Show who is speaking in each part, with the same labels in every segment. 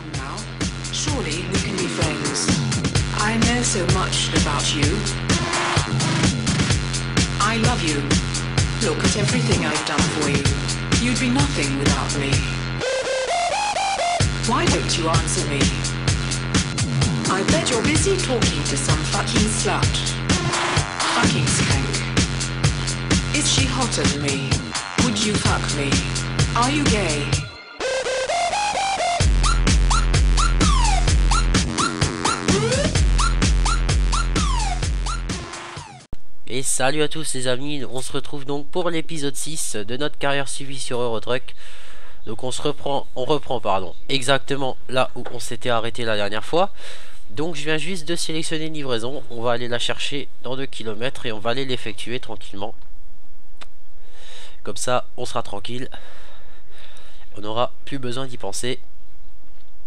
Speaker 1: Come now. Surely we can be friends. I know so much about you. I love you. Look at everything I've done for you. You'd be nothing without me. Why don't you answer me? I bet you're busy talking to some fucking slut. Fucking skank. Is she hotter than me? Would you fuck me? Are you gay?
Speaker 2: Et salut à tous les amis, on se retrouve donc pour l'épisode 6 de notre carrière suivie sur Eurotruck. Donc on reprend pardon, exactement là où on s'était arrêté la dernière fois. Donc je viens juste de sélectionner une livraison, on va aller la chercher dans 2 km et on va aller l'effectuer tranquillement. Comme ça on sera tranquille, on n'aura plus besoin d'y penser.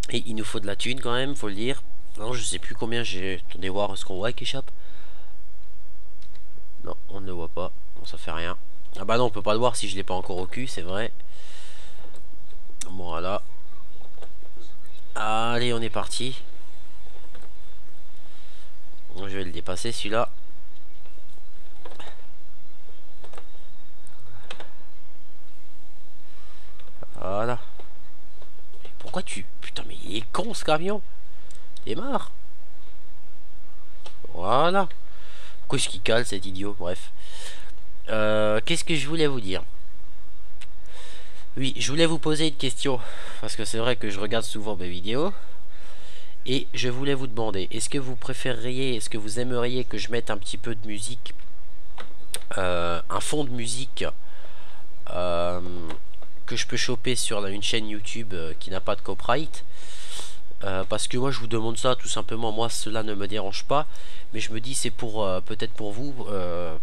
Speaker 2: Et il nous faut de la thune quand même, faut le dire. Non, je sais plus combien j'ai, attendez voir ce qu'on voit qui échappe. Non, on ne le voit pas. Bon, ça fait rien. Ah bah non, on peut pas le voir si je l'ai pas encore au cul, c'est vrai. Voilà. Allez, on est parti. Je vais le dépasser celui-là. Voilà. Mais pourquoi tu... Putain, mais il est con ce camion. Il est marre. Voilà. Pourquoi est-ce qu'il cale cet idiot? Bref. Qu'est-ce que je voulais vous dire? Oui, je voulais vous poser une question. Parce que c'est vrai que je regarde souvent mes vidéos. Et je voulais vous demander, est-ce que vous préféreriez, est-ce que vous aimeriez que je mette un petit peu de musique, un fond de musique que je peux choper sur une chaîne YouTube qui n'a pas de copyright? Parce que moi je vous demande ça tout simplement, moi cela ne me dérange pas, mais je me dis c'est pour peut-être pour vous,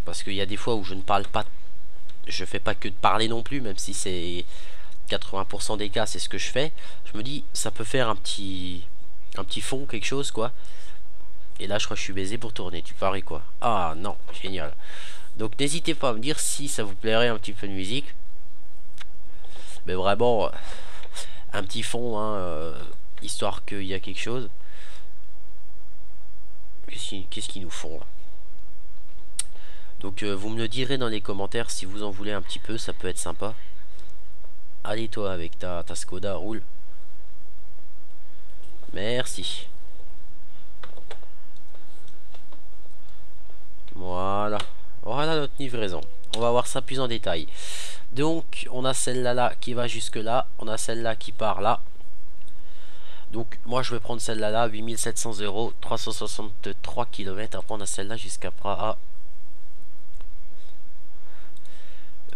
Speaker 2: parce qu'il y a des fois où je ne parle pas, je fais pas que de parler non plus, même si c'est 80% des cas c'est ce que je fais. Je me dis ça peut faire un petit fond, quelque chose quoi. Et là je crois que je suis baisé pour tourner, tu paries quoi? Ah non, génial. Donc n'hésitez pas à me dire si ça vous plairait un petit peu de musique, mais vraiment un petit fond hein, histoire qu'il y a quelque chose. Qu'est-ce qu'ils nous font là? Donc vous me le direz dans les commentaires si vous en voulez un petit peu, ça peut être sympa. Allez toi avec ta Skoda, roule. Merci. Voilà. Voilà notre livraison. On va voir ça plus en détail. Donc on a celle-là là qui va jusque là. On a celle-là qui part là. Donc moi je vais prendre celle-là là, 8700 €, 363 km. Après on a celle-là jusqu'à Praha.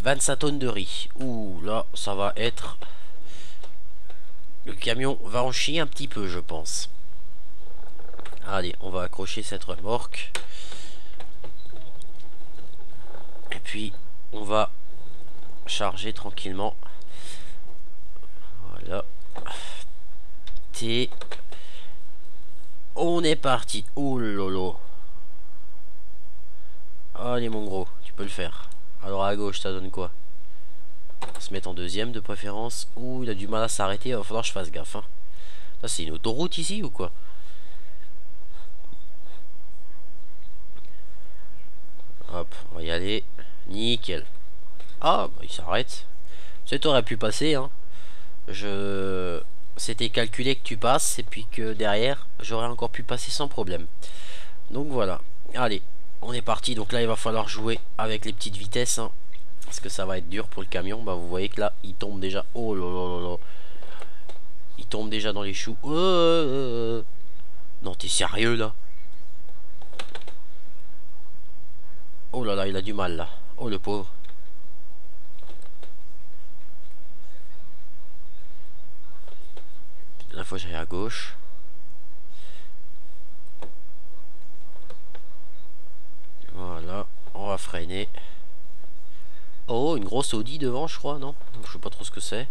Speaker 2: 25 tonnes de riz. Ouh là ça va être... Le camion va en chier un petit peu je pense. Allez, on va accrocher cette remorque. Et puis on va charger tranquillement. Voilà. On est parti. Oh lolo. Allez mon gros, tu peux le faire. Alors à gauche ça donne quoi? On va se mettre en deuxième de préférence. Ouh, il a du mal à s'arrêter, il va falloir que je fasse gaffe hein. Ça c'est une autoroute ici ou quoi? Hop, on va y aller. Nickel. Ah bah il s'arrête. C'est aurait pu passer hein. C'était calculé que tu passes et puis que derrière j'aurais encore pu passer sans problème. Donc voilà. Allez, on est parti. Donc là il va falloir jouer avec les petites vitesses hein, parce que ça va être dur pour le camion. Bah vous voyez que là il tombe déjà. Oh là là là là. Il tombe déjà dans les choux. Non t'es sérieux là? Oh là là il a du mal là. Oh le pauvre. La fois j'aille à gauche. Voilà, on va freiner. Oh, une grosse Audi devant, je crois, non? Je sais pas trop ce que c'est.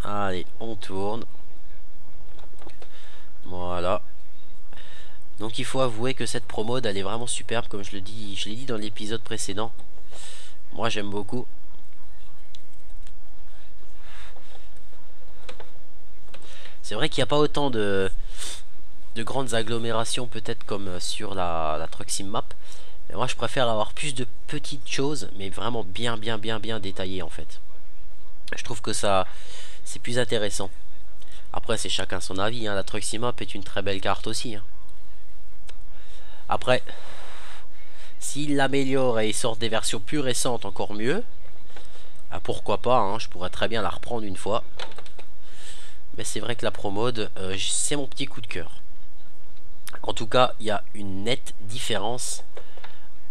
Speaker 2: Allez, on tourne. Voilà. Donc il faut avouer que cette promode elle est vraiment superbe, comme je l'ai dit dans l'épisode précédent. Moi j'aime beaucoup. C'est vrai qu'il n'y a pas autant de grandes agglomérations peut-être comme sur la Truck Sim Map. Mais moi je préfère avoir plus de petites choses, mais vraiment bien détaillées en fait. Je trouve que ça c'est plus intéressant. Après c'est chacun son avis, hein. La Truck Sim Map est une très belle carte aussi, hein. Après, s'ils l'améliorent et ils sortent des versions plus récentes, encore mieux. Ah, pourquoi pas, hein, je pourrais très bien la reprendre une fois. Mais c'est vrai que la Pro Mode, c'est mon petit coup de cœur. En tout cas, il y a une nette différence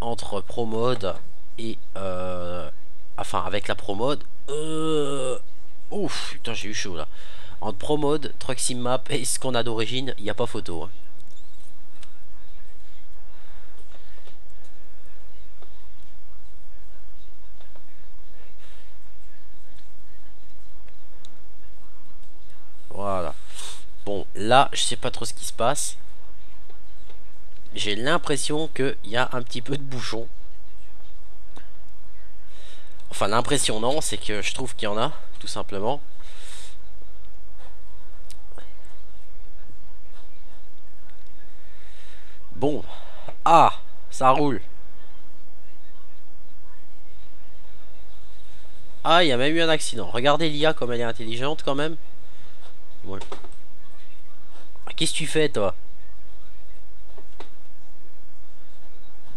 Speaker 2: entre Pro Mode et... enfin, avec la Pro Mode... Ouf, putain, j'ai eu chaud là. Entre Pro Mode, Truck Sim Map et ce qu'on a d'origine, il n'y a pas photo, hein. Voilà. Bon, là, je sais pas trop ce qui se passe. J'ai l'impression qu'il y a un petit peu de bouchon. Enfin, l'impression non, c'est que je trouve qu'il y en a, tout simplement. Bon. Ah, ça roule. Ah, il y a même eu un accident. Regardez l'IA comme elle est intelligente quand même. Ouais. Ah, qu'est-ce que tu fais, toi?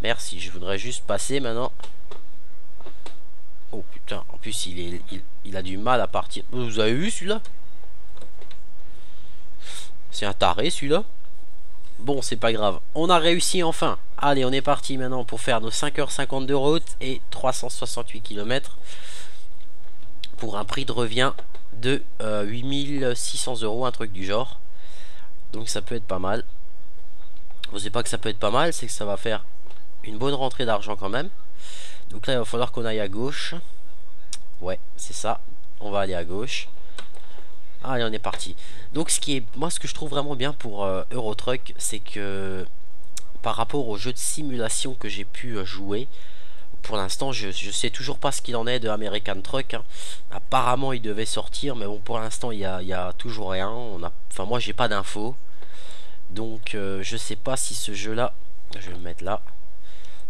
Speaker 2: Merci, je voudrais juste passer maintenant. Oh putain, en plus il a du mal à partir. Vous avez vu celui-là? C'est un taré celui-là. Bon, c'est pas grave. On a réussi enfin. Allez, on est parti maintenant pour faire nos 5h50 de route et 368 km. Pour un prix de revient de 8600 €, un truc du genre. Donc ça peut être pas mal. Vous savez pas que ça peut être pas mal, c'est que ça va faire une bonne rentrée d'argent quand même. Donc là il va falloir qu'on aille à gauche. Ouais, c'est ça. On va aller à gauche. Allez, on est parti. Donc ce qui est, moi ce que je trouve vraiment bien pour Euro Truck, c'est que par rapport au jeu de simulation que j'ai pu jouer, pour l'instant je sais toujours pas ce qu'il en est de American Truck, hein. Apparemment il devait sortir, mais bon, pour l'instant il y a toujours rien. Enfin moi j'ai pas d'infos. Donc je sais pas si ce jeu là, je vais le mettre là.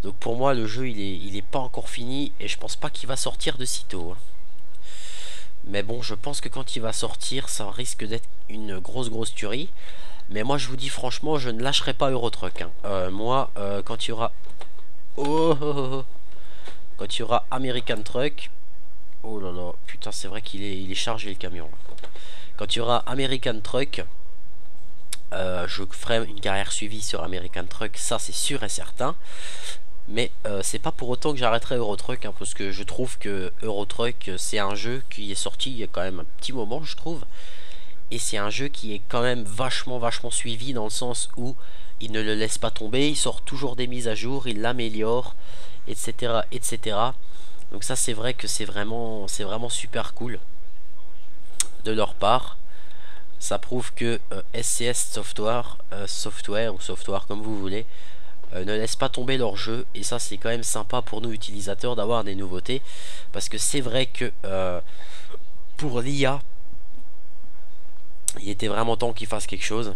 Speaker 2: Donc pour moi le jeu il est pas encore fini et je pense pas qu'il va sortir de sitôt, hein. Mais bon, je pense que quand il va sortir, ça risque d'être une grosse tuerie. Mais moi je vous dis franchement, je ne lâcherai pas Euro Truck, hein. Moi quand il y aura quand il y aura American Truck, oh là là, putain c'est vrai il est chargé le camion. Quand il y aura American Truck, je ferai une carrière suivie sur American Truck, ça c'est sûr et certain. Mais c'est pas pour autant que j'arrêterai Euro Truck, hein, parce que je trouve que Euro Truck c'est un jeu qui est sorti il y a quand même un petit moment, je trouve. Et c'est un jeu qui est quand même vachement suivi, dans le sens où il ne le laisse pas tomber, il sort toujours des mises à jour, il l'améliore, etc. Donc ça c'est vrai que c'est vraiment super cool de leur part. Ça prouve que SCS Software ou Software comme vous voulez, ne laisse pas tomber leur jeu. Et ça c'est quand même sympa pour nous utilisateurs d'avoir des nouveautés. Parce que c'est vrai que pour l'IA, il était vraiment temps qu'il fasse quelque chose.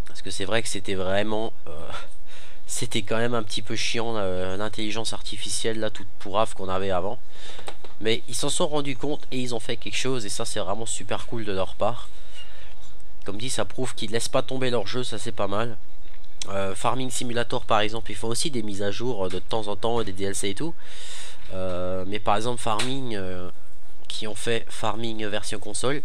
Speaker 2: Parce que c'est vrai que c'était vraiment... c'était quand même un petit peu chiant l'intelligence artificielle là toute pourrave qu'on avait avant. Mais ils s'en sont rendus compte et ils ont fait quelque chose. Et ça c'est vraiment super cool de leur part. Comme dit, ça prouve qu'ils ne laissent pas tomber leur jeu, ça c'est pas mal. Farming Simulator par exemple, ils font aussi des mises à jour de temps en temps, des DLC et tout. Mais par exemple Farming, qui ont fait Farming version console,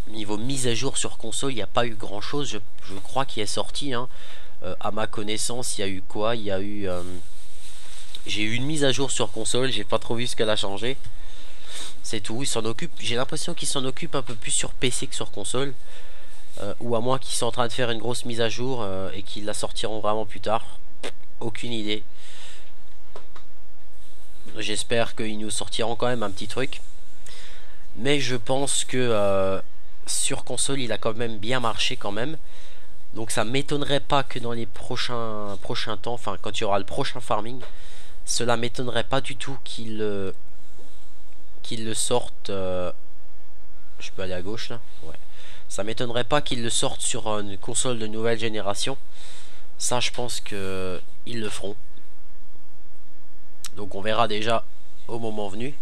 Speaker 2: niveau mise à jour sur console, il n'y a pas eu grand chose, je crois, qui est sorti, hein. À ma connaissance, il y a eu quoi? Il y a eu... j'ai eu une mise à jour sur console, j'ai pas trop vu ce qu'elle a changé. C'est tout, ils s'en occupent, j'ai l'impression qu'ils s'en occupent un peu plus sur PC que sur console. Ou à moins qu'ils sont en train de faire une grosse mise à jour et qu'ils la sortiront vraiment plus tard. Aucune idée. J'espère qu'ils nous sortiront quand même un petit truc. Mais je pense que sur console il a quand même bien marché quand même. Donc ça m'étonnerait pas que dans les prochains temps, enfin quand il y aura le prochain farming, cela m'étonnerait pas du tout qu'il le sorte. Je Je peux aller à gauche là. Ouais. Ça m'étonnerait pas qu'ils le sortent sur une console de nouvelle génération. Ça, je pense que ils le feront. Donc on verra déjà au moment venu.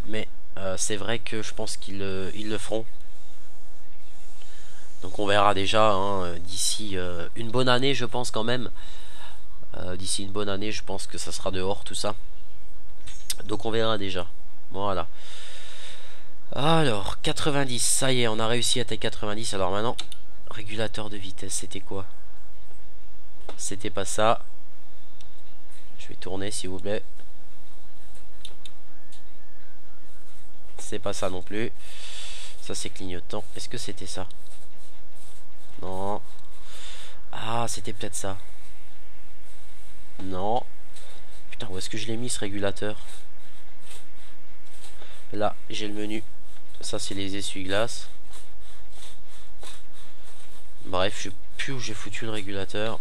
Speaker 2: Mais c'est vrai que je pense qu'ils le feront. Donc on verra déjà hein, d'ici une bonne année, je pense quand même. D'ici une bonne année, je pense que ça sera dehors tout ça. Donc on verra déjà. Voilà. Alors 90, ça y est, on a réussi à être 90. Alors maintenant, régulateur de vitesse, c'était quoi? C'était pas ça. Je vais tourner s'il vous plaît. C'est pas ça non plus. Ça c'est clignotant. Est-ce que c'était ça? Non. Ah, c'était peut-être ça. Non. Putain, où est-ce que je l'ai mis ce régulateur? Là, j'ai le menu. Ça, c'est les essuie-glaces. Bref, je sais plus où j'ai foutu le régulateur.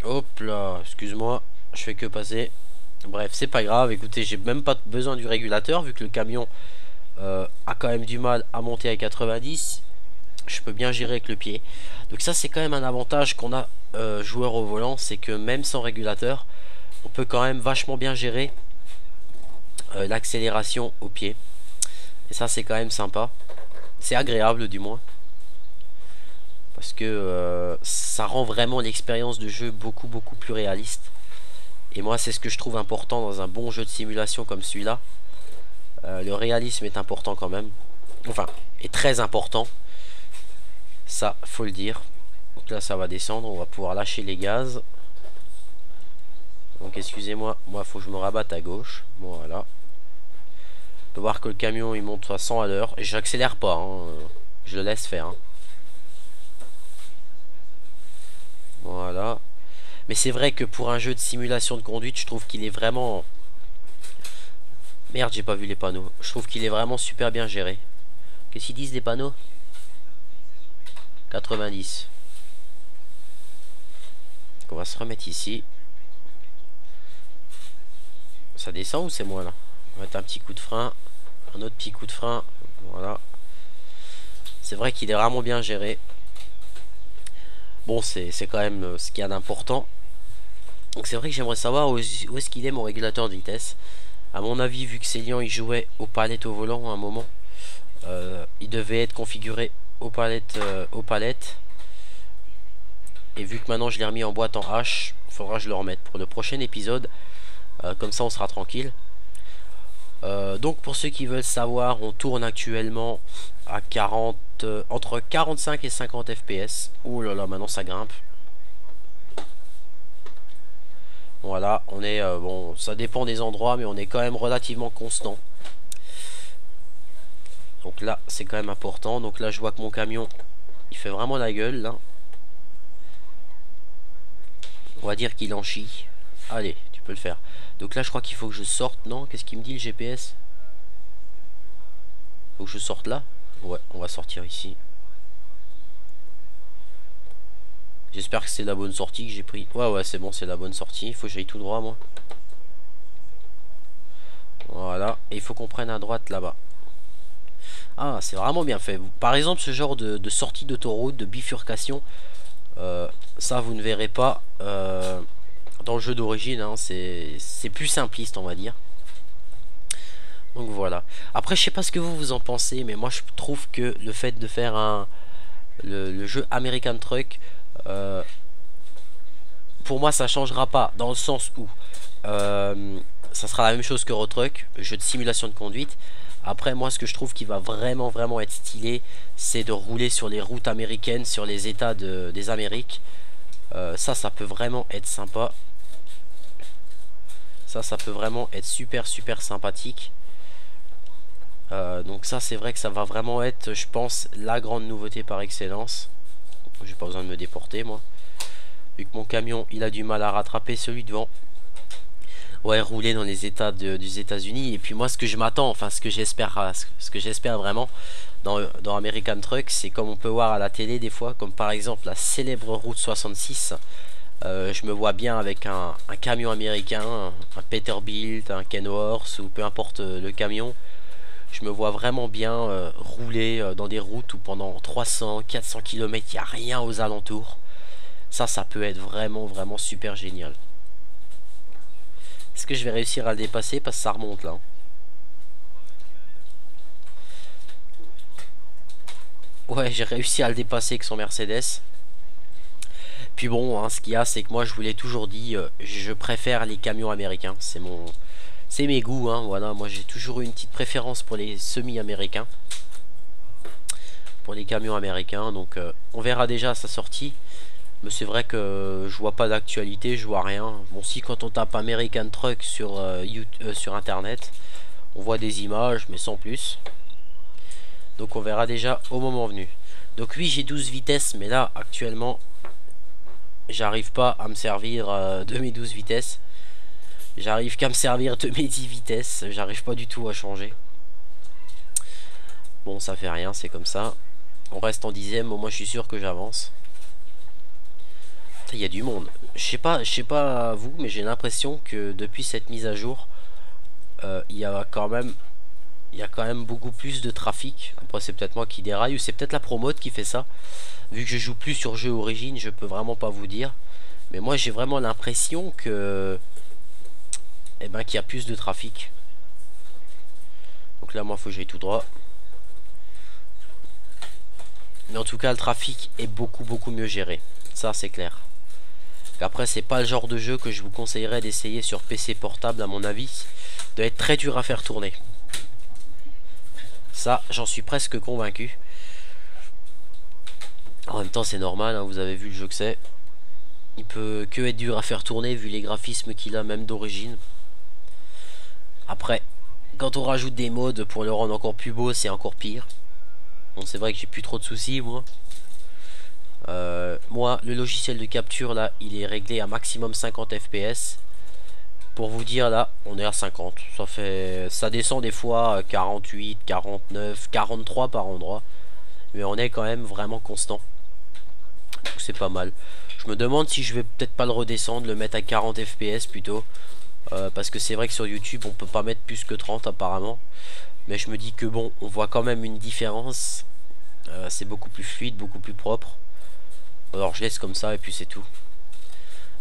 Speaker 2: Hop là, excuse-moi, je fais que passer. Bref, c'est pas grave, écoutez, j'ai même pas besoin du régulateur vu que le camion a quand même du mal à monter à 90. Je peux bien gérer avec le pied. Donc ça, c'est quand même un avantage qu'on a joueur au volant, c'est que même sans régulateur, on peut quand même vachement bien gérer l'accélération au pied. Et ça, c'est quand même sympa. C'est agréable du moins. Parce que ça rend vraiment l'expérience de jeu beaucoup plus réaliste. Et moi c'est ce que je trouve important dans un bon jeu de simulation comme celui-là. Le réalisme est important quand même. Enfin, est très important. Ça, faut le dire. Donc là ça va descendre, on va pouvoir lâcher les gaz. Donc excusez-moi, moi faut que je me rabatte à gauche. Voilà. On peut voir que le camion il monte à 100 à l'heure. Et j'accélère pas, hein. Je le laisse faire. Hein. Voilà. Mais c'est vrai que pour un jeu de simulation de conduite, je trouve qu'il est vraiment... Merde, j'ai pas vu les panneaux. Je trouve qu'il est vraiment super bien géré. Qu'est-ce qu'ils disent les panneaux? 90. Donc on va se remettre ici. Ça descend ou c'est moi là? On va mettre un petit coup de frein. Un autre petit coup de frein. Voilà. C'est vrai qu'il est vraiment bien géré. Bon, c'est quand même ce qu'il y a d'important. Donc c'est vrai que j'aimerais savoir où est-ce qu'il est mon régulateur de vitesse. À mon avis, vu que Célian il jouait aux palettes au volant à un moment, il devait être configuré aux palettes, Et vu que maintenant je l'ai remis en boîte en H, il faudra que je le remette pour le prochain épisode. Comme ça on sera tranquille. Donc pour ceux qui veulent savoir, on tourne actuellement à 40, entre 45 et 50 fps. Ouh là là, maintenant ça grimpe. Voilà, on est bon, ça dépend des endroits, mais on est quand même relativement constant. Donc là, c'est quand même important. Donc là, je vois que mon camion, il fait vraiment la gueule là. On va dire qu'il en chie. Allez, tu peux le faire. Donc là, je crois qu'il faut que je sorte. Non, qu'est-ce qu'il me dit le GPS? Faut que je sorte là. Ouais, on va sortir ici. J'espère que c'est la bonne sortie que j'ai pris. Ouais, c'est bon, c'est la bonne sortie. Il faut que j'aille tout droit, moi. Voilà. Et il faut qu'on prenne à droite là-bas. Ah, c'est vraiment bien fait. Par exemple, ce genre de sortie d'autoroute, de bifurcation, ça, vous ne verrez pas dans le jeu d'origine. Hein. C'est plus simpliste, on va dire. Donc voilà. Après, je sais pas ce que vous en pensez, mais moi, je trouve que le fait de faire le jeu American Truck... pour moi ça changera pas dans le sens où ça sera la même chose que Euro Truck, jeu de simulation de conduite. Après moi ce que je trouve qui va vraiment être stylé, c'est de rouler sur les routes américaines, sur les états des Amériques. Ça peut vraiment être sympa. Ça peut vraiment être super sympathique. Donc ça c'est vrai que ça va vraiment être, je pense, la grande nouveauté par excellence. J'ai pas besoin de me déporter moi. Vu que mon camion il a du mal à rattraper celui devant. Ouais, rouler dans les états des États-Unis. Et puis moi ce que je m'attends, enfin ce que j'espère vraiment dans American Truck, c'est comme on peut voir à la télé des fois, comme par exemple la célèbre route 66 Je me vois bien avec un camion américain, un Peterbilt, un Kenworth ou peu importe le camion. Je me vois vraiment bien rouler dans des routes où pendant 300, 400 km il n'y a rien aux alentours. Ça peut être vraiment super génial. Est-ce que je vais réussir à le dépasser? Parce que ça remonte là. Ouais, j'ai réussi à le dépasser avec son Mercedes. Puis bon, hein, ce qu'il y a, c'est que moi je vous l'ai toujours dit, je préfère les camions américains. C'est mes goûts, hein, voilà. Moi j'ai toujours eu une petite préférence pour les semi-américains, pour les camions américains. Donc on verra déjà à sa sortie. Mais c'est vrai que je vois pas d'actualité, je vois rien. Bon, si quand on tape American Truck sur sur internet, on voit des images, mais sans plus. Donc on verra déjà au moment venu. Donc oui, j'ai 12 vitesses, mais là actuellement j'arrive pas à me servir de mes 12 vitesses. J'arrive qu'à me servir de mes 10 vitesses. J'arrive pas du tout à changer. Bon, ça fait rien, c'est comme ça. On reste en dixième, au moins je suis sûr que j'avance. Il y a du monde. Je sais pas vous, mais j'ai l'impression que depuis cette mise à jour, il y a quand même beaucoup plus de trafic. Après c'est peut-être moi qui déraille ou c'est peut-être la promote qui fait ça. Vu que je joue plus sur jeu origine, je peux vraiment pas vous dire. Mais moi j'ai vraiment l'impression que qu'il y a plus de trafic. Donc là moi faut que j'aille tout droit. Mais en tout cas le trafic est beaucoup mieux géré. Ça c'est clair. Après c'est pas le genre de jeu que je vous conseillerais d'essayer sur PC portable à mon avis. Ça doit être très dur à faire tourner. Ça j'en suis presque convaincu. En même temps c'est normal, hein, vous avez vu le jeu que c'est. Il peut que être dur à faire tourner vu les graphismes qu'il a même d'origine. Après, quand on rajoute des mods pour le rendre encore plus beau, c'est encore pire. Bon, c'est vrai que j'ai plus trop de soucis moi. Moi, le logiciel de capture là, il est réglé à maximum 50 fps. Pour vous dire là, on est à 50. Ça descend des fois à 48, 49, 43 par endroit. Mais on est quand même vraiment constant. Donc c'est pas mal. Je me demande si je vais peut-être pas le redescendre, le mettre à 40 fps plutôt. Parce que c'est vrai que sur YouTube on peut pas mettre plus que 30 apparemment. Mais je me dis que bon, on voit quand même une différence. C'est beaucoup plus fluide, beaucoup plus propre. Alors je laisse comme ça et puis c'est tout.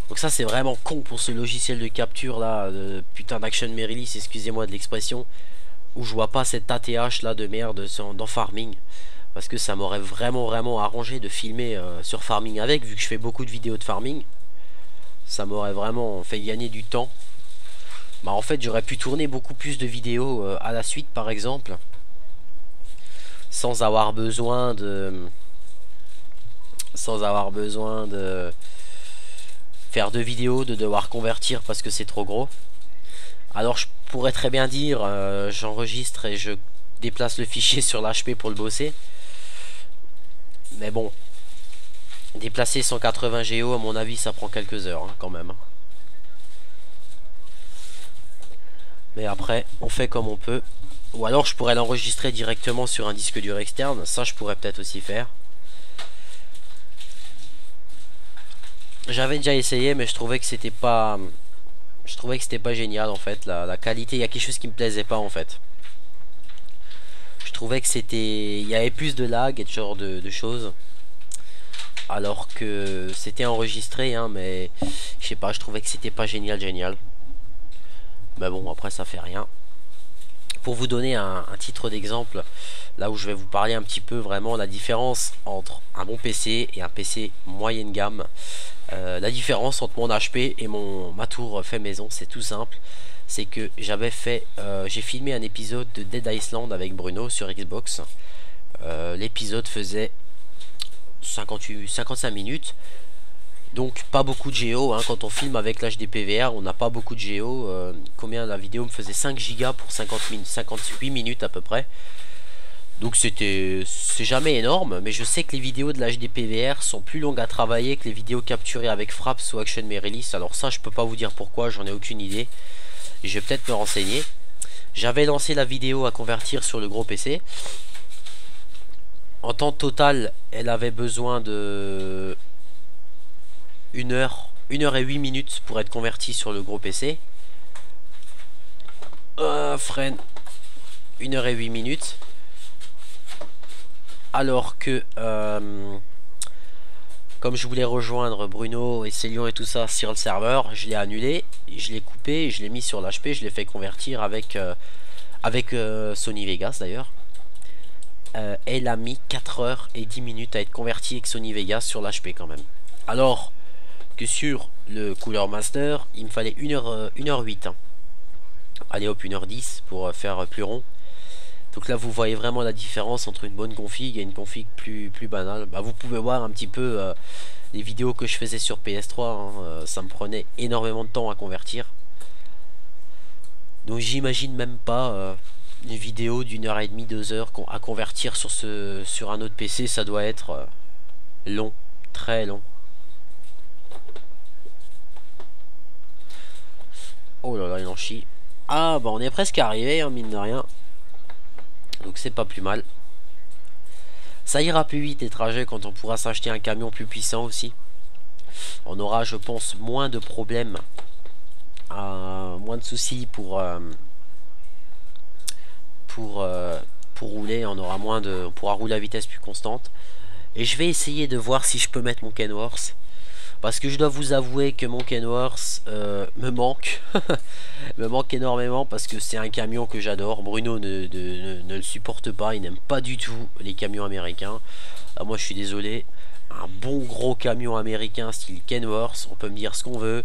Speaker 2: Donc ça c'est vraiment con pour ce logiciel de capture là, putain d'Action Merrilis, excusez-moi de l'expression. Où je vois pas cette ATH là de merde dans Farming. Parce que ça m'aurait vraiment arrangé de filmer sur Farming avec, vu que je fais beaucoup de vidéos de Farming. Ça m'aurait vraiment fait gagner du temps. Bah en fait j'aurais pu tourner beaucoup plus de vidéos à la suite par exemple. Sans avoir besoin de faire deux vidéos, de devoir convertir parce que c'est trop gros. Alors je pourrais très bien dire j'enregistre et je déplace le fichier sur l'HP pour le bosser. Mais bon, déplacer 180 Go à mon avis ça prend quelques heures hein, quand même. Mais après on fait comme on peut. Ou alors je pourrais l'enregistrer directement sur un disque dur externe. Ça je pourrais peut-être aussi faire. J'avais déjà essayé mais je trouvais que c'était pas génial en fait. La qualité, il y a quelque chose qui me plaisait pas en fait. Je trouvais que il y avait plus de lag et ce genre de choses. Alors que c'était enregistré hein, mais je sais pas, je trouvais que c'était pas génial. Mais bon après ça fait rien. Pour vous donner un titre d'exemple, là où je vais vous parler un petit peu vraiment la différence entre un bon PC et un PC moyenne gamme. La différence entre mon HP et ma tour fait maison, c'est tout simple. C'est que j'ai filmé un épisode de Dead Island avec Bruno sur Xbox. L'épisode faisait 55 minutes. Donc pas beaucoup de Go hein. Quand on filme avec l'HDPVR on n'a pas beaucoup de Go. Combien la vidéo me faisait 5 Go pour 58 minutes à peu près. Donc c'est jamais énorme. Mais je sais que les vidéos de l'HDPVR sont plus longues à travailler que les vidéos capturées avec Fraps ou Action Merrilis. Alors ça je peux pas vous dire pourquoi, j'en ai aucune idée. Je vais peut-être me renseigner. J'avais lancé la vidéo à convertir sur le gros PC. En temps total elle avait besoin de 1 heure 1h08 pour être converti sur le gros PC. Freine. 1h08. Alors que comme je voulais rejoindre Bruno et Célion et tout ça sur le serveur, je l'ai annulé, je l'ai coupé, je l'ai mis sur l'HP, je l'ai fait convertir avec Sony Vegas d'ailleurs. Elle a mis 4h10 à être convertie avec Sony Vegas sur l'HP quand même. Alors que sur le Cooler Master, il me fallait 1h08. Allez hop, 1h10 pour faire plus rond. Donc là vous voyez vraiment la différence entre une bonne config et une config plus banale. Bah, vous pouvez voir un petit peu les vidéos que je faisais sur PS3, hein, ça me prenait énormément de temps à convertir. Donc j'imagine même pas une vidéo d'1h30, 2h à convertir sur un autre PC, ça doit être long, très long. Oh là là, il en chie. Ah bah on est presque arrivé, hein, mine de rien. Donc c'est pas plus mal. Ça ira plus vite les trajets quand on pourra s'acheter un camion plus puissant aussi. On aura, je pense, moins de problèmes, moins de soucis pour rouler. On aura on pourra rouler à vitesse plus constante. Et je vais essayer de voir si je peux mettre mon Kenworth. Parce que je dois vous avouer que mon Kenworth me manque. Me manque énormément parce que c'est un camion que j'adore. Bruno ne le supporte pas. Il n'aime pas du tout les camions américains. Moi je suis désolé. Un bon gros camion américain style Kenworth, on peut me dire ce qu'on veut.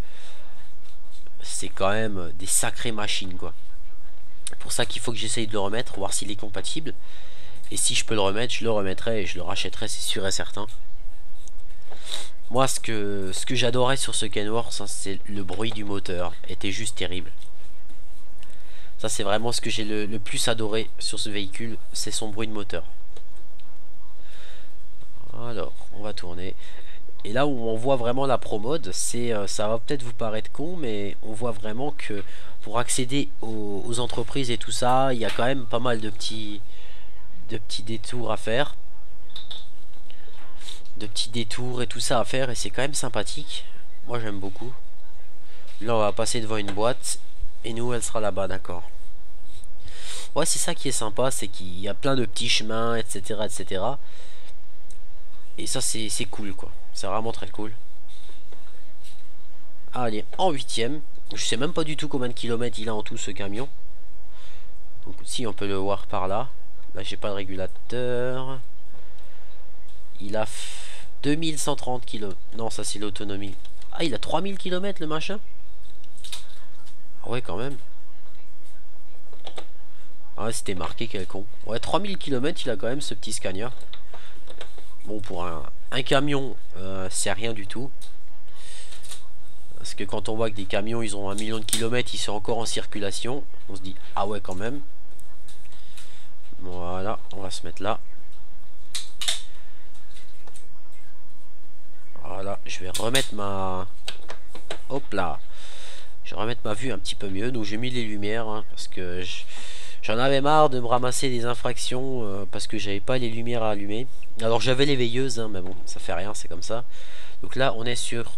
Speaker 2: C'est quand même des sacrées machines quoi. C'est pour ça qu'il faut que j'essaye de le remettre. Voir s'il est compatible. Et si je peux le remettre, je le remettrai et je le rachèterai, c'est sûr et certain. Moi, ce que j'adorais sur ce Kenworth, hein, c'est le bruit du moteur. Était juste terrible. Ça, c'est vraiment ce que j'ai le plus adoré sur ce véhicule. C'est son bruit de moteur. Alors, on va tourner. Et là où on voit vraiment la Pro Mode, c'est ça va peut-être vous paraître con, mais on voit vraiment que pour accéder aux entreprises et tout ça, il y a quand même pas mal de petits détours à faire. De petits détours et tout ça à faire, et c'est quand même sympathique. Moi j'aime beaucoup. Là on va passer devant une boîte et nous elle sera là-bas, d'accord. Ouais, c'est ça qui est sympa, c'est qu'il y a plein de petits chemins, etc. Et ça c'est cool quoi. C'est vraiment très cool. Allez, en 8ème. Je sais même pas du tout combien de kilomètres il a en tout ce camion. Donc si on peut le voir par là. Là j'ai pas de régulateur. Il a 2130 km. Non, ça c'est l'autonomie. Ah, il a 3000 km le machin. Ah ouais, quand même. Ah ouais, c'était marqué, quel con. Ouais, 3000 km, il a quand même ce petit Scania. Bon, pour un camion, c'est rien du tout. Parce que quand on voit que des camions, ils ont 1 million de kilomètres, ils sont encore en circulation. On se dit, ah ouais, quand même. Voilà, on va se mettre là. Voilà, je vais remettre ma... Hop là. Je vais remettre ma vue un petit peu mieux. Donc j'ai mis les lumières, hein, parce que j'en avais marre de me ramasser des infractions parce que j'avais pas les lumières à allumer. Alors j'avais les veilleuses, hein, mais bon, ça fait rien, c'est comme ça. Donc là, on est sur...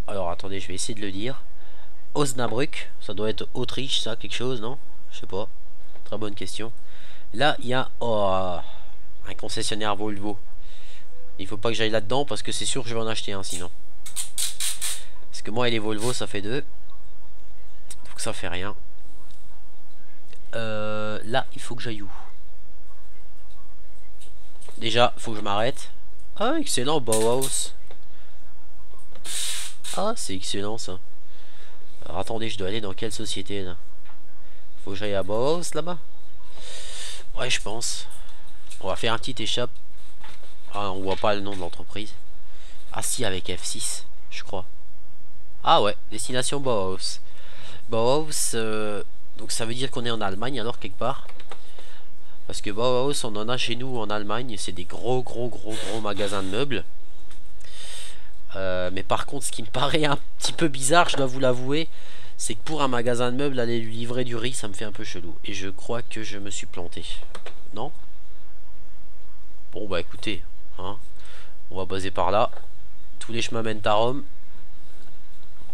Speaker 2: Alors attendez, je vais essayer de le dire. Osnabrück, ça doit être Autriche, ça, quelque chose, non? Je sais pas. Très bonne question. Là, il y a un concessionnaire Volvo. Il faut pas que j'aille là-dedans parce que c'est sûr que je vais en acheter un sinon. Parce que moi et les Volvo ça fait 2. Donc ça fait rien. Là il faut que j'aille où? Déjà il faut que je m'arrête. Ah excellent, Bauhaus. Ah c'est excellent ça. Alors attendez, je dois aller dans quelle société là? Faut que j'aille à Bauhaus là-bas. Ouais je pense. On va faire un petit échappe. Ah, on voit pas le nom de l'entreprise. Ah si, avec F6, je crois. Ah ouais, destination Bauhaus. Bauhaus, donc ça veut dire qu'on est en Allemagne alors quelque part. Parce que Bauhaus, on en a chez nous en Allemagne. C'est des gros magasins de meubles. Mais par contre, ce qui me paraît un petit peu bizarre, je dois vous l'avouer, c'est que pour un magasin de meubles, aller lui livrer du riz, ça me fait un peu chelou. Et je crois que je me suis planté. Non? Bon bah écoutez... Hein, on va baser par là. Tous les chemins mènent à Rome.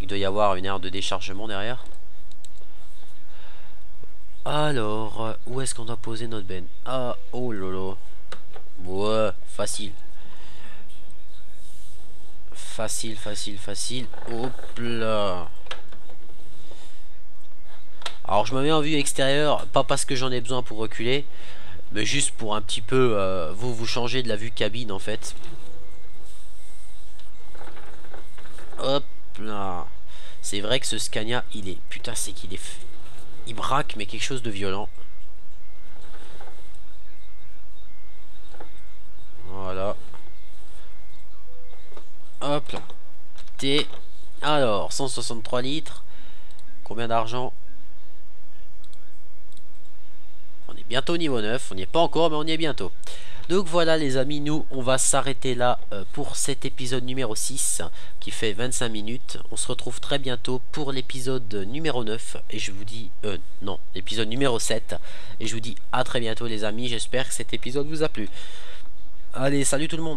Speaker 2: Il doit y avoir une aire de déchargement derrière. Alors, où est-ce qu'on doit poser notre benne? Ah, oh lolo. Ouais, facile. Facile, facile, facile. Hop là. Alors je me mets en vue extérieure, pas parce que j'en ai besoin pour reculer, mais juste pour un petit peu vous changer de la vue cabine en fait. Hop là. C'est vrai que ce Scania, il est... Putain, c'est qu'il est... Il braque, mais quelque chose de violent. Voilà. Hop là. T. Alors, 163 litres. Combien d'argent? On est bientôt au niveau 9. On n'y est pas encore, mais on y est bientôt. Donc voilà les amis, nous on va s'arrêter là pour cet épisode numéro 6 qui fait 25 minutes. On se retrouve très bientôt pour l'épisode numéro 9 et je vous dis, non, l'épisode numéro 7. Et je vous dis à très bientôt les amis, j'espère que cet épisode vous a plu. Allez, salut tout le monde!